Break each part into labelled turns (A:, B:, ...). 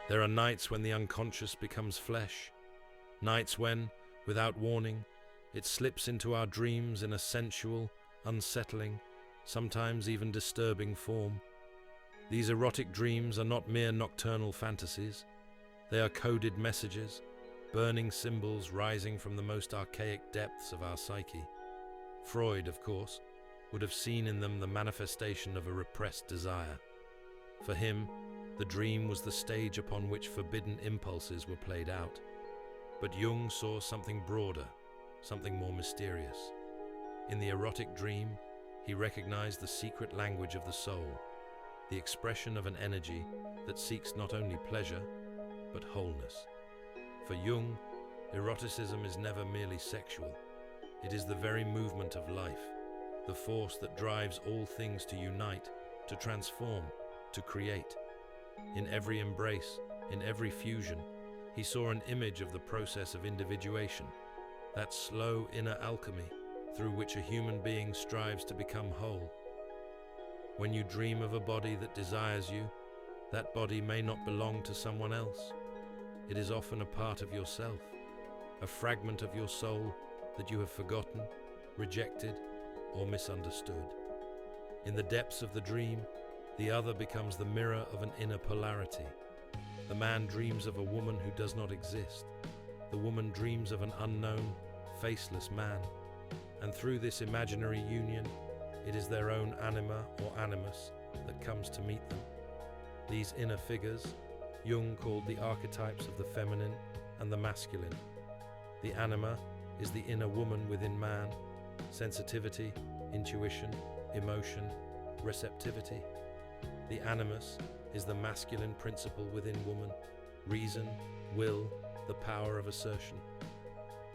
A: There are nights when the unconscious becomes flesh, nights when, without warning, it slips into our dreams in a sensual, unsettling, sometimes even disturbing form. These erotic dreams are not mere nocturnal fantasies. They are coded messages, burning symbols rising from the most archaic depths of our psyche. Freud, of course, would have seen in them the manifestation of a repressed desire. For him, the dream was the stage upon which forbidden impulses were played out. But Jung saw something broader, something more mysterious. In the erotic dream, he recognized the secret language of the soul, the expression of an energy that seeks not only pleasure, but wholeness. For Jung, eroticism is never merely sexual. It is the very movement of life, the force that drives all things to unite, to transform, to create. In every embrace, in every fusion, he saw an image of the process of individuation, that slow inner alchemy through which a human being strives to become whole. When you dream of a body that desires you, that body may not belong to someone else. It is often a part of yourself, a fragment of your soul that you have forgotten, rejected, or misunderstood. In the depths of the dream, the other becomes the mirror of an inner polarity. The man dreams of a woman who does not exist. The woman dreams of an unknown, faceless man. And through this imaginary union, it is their own anima or animus that comes to meet them. These inner figures, Jung called the archetypes of the feminine and the masculine. The anima is the inner woman within man, sensitivity, intuition, emotion, receptivity. The animus is the masculine principle within woman, reason, will, the power of assertion.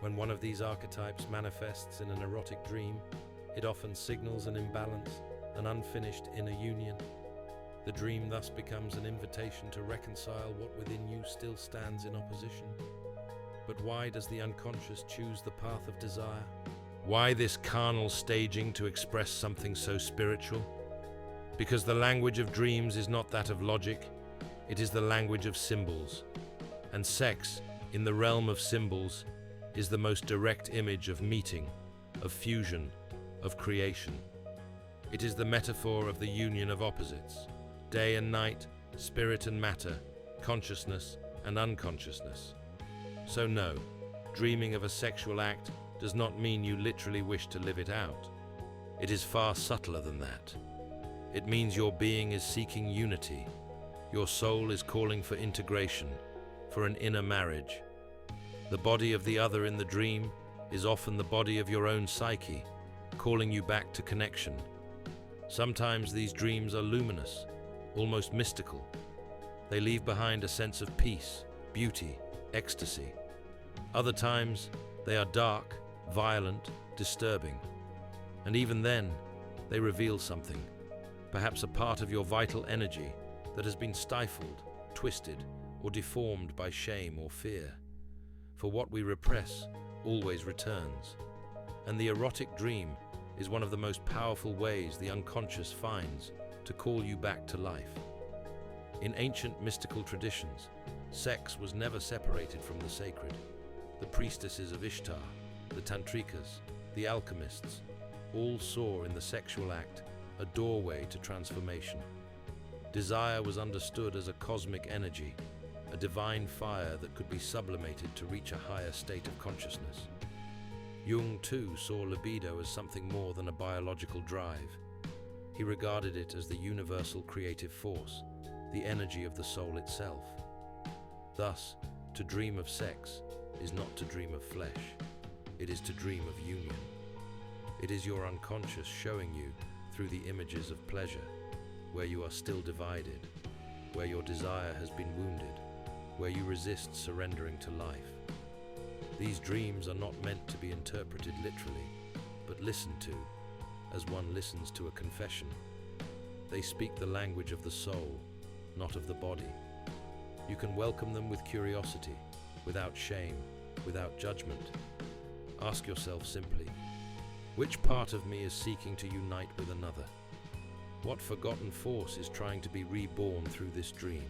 A: When one of these archetypes manifests in an erotic dream, it often signals an imbalance, an unfinished inner union. The dream thus becomes an invitation to reconcile what within you still stands in opposition. But why does the unconscious choose the path of desire? Why this carnal staging to express something so spiritual? Because the language of dreams is not that of logic, it is the language of symbols. And sex, in the realm of symbols, is the most direct image of meeting, of fusion, of creation. It is the metaphor of the union of opposites, day and night, spirit and matter, consciousness and unconsciousness. So no, dreaming of a sexual act does not mean you literally wish to live it out. It is far subtler than that. It means your being is seeking unity. Your soul is calling for integration, for an inner marriage. The body of the other in the dream is often the body of your own psyche, calling you back to connection. Sometimes these dreams are luminous, almost mystical. They leave behind a sense of peace, beauty, ecstasy. Other times, they are dark, violent, disturbing. And even then, they reveal something, perhaps a part of your vital energy that has been stifled, twisted, or deformed by shame or fear. For what we repress always returns. And the erotic dream is one of the most powerful ways the unconscious finds to call you back to life. In ancient mystical traditions, sex was never separated from the sacred. The priestesses of Ishtar, the tantrikas, the alchemists, all saw in the sexual act a doorway to transformation. Desire was understood as a cosmic energy, a divine fire that could be sublimated to reach a higher state of consciousness. Jung too saw libido as something more than a biological drive. He regarded it as the universal creative force, the energy of the soul itself. Thus, to dream of sex is not to dream of flesh, it is to dream of union. It is your unconscious showing you through the images of pleasure, where you are still divided, where your desire has been wounded, where you resist surrendering to life. These dreams are not meant to be interpreted literally, but listened to, as one listens to a confession. They speak the language of the soul, not of the body. You can welcome them with curiosity, without shame, without judgment. Ask yourself simply, which part of me is seeking to unite with another? What forgotten force is trying to be reborn through this dream?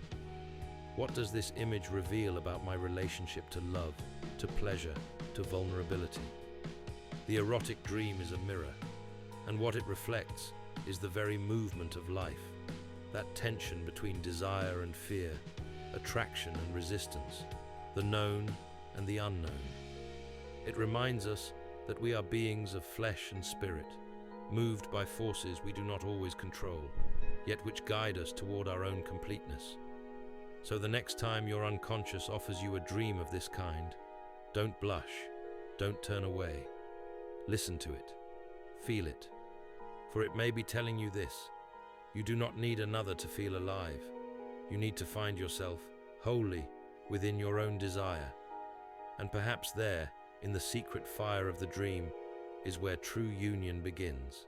A: What does this image reveal about my relationship to love, to pleasure, to vulnerability? The erotic dream is a mirror, and what it reflects is the very movement of life, that tension between desire and fear, attraction and resistance, the known and the unknown. It reminds us that we are beings of flesh and spirit, moved by forces we do not always control, yet which guide us toward our own completeness. So the next time your unconscious offers you a dream of this kind, don't blush, don't turn away. Listen to it, feel it, for it may be telling you this: you do not need another to feel alive. You need to find yourself wholly within your own desire. And perhaps there, in the secret fire of the dream, is where true union begins.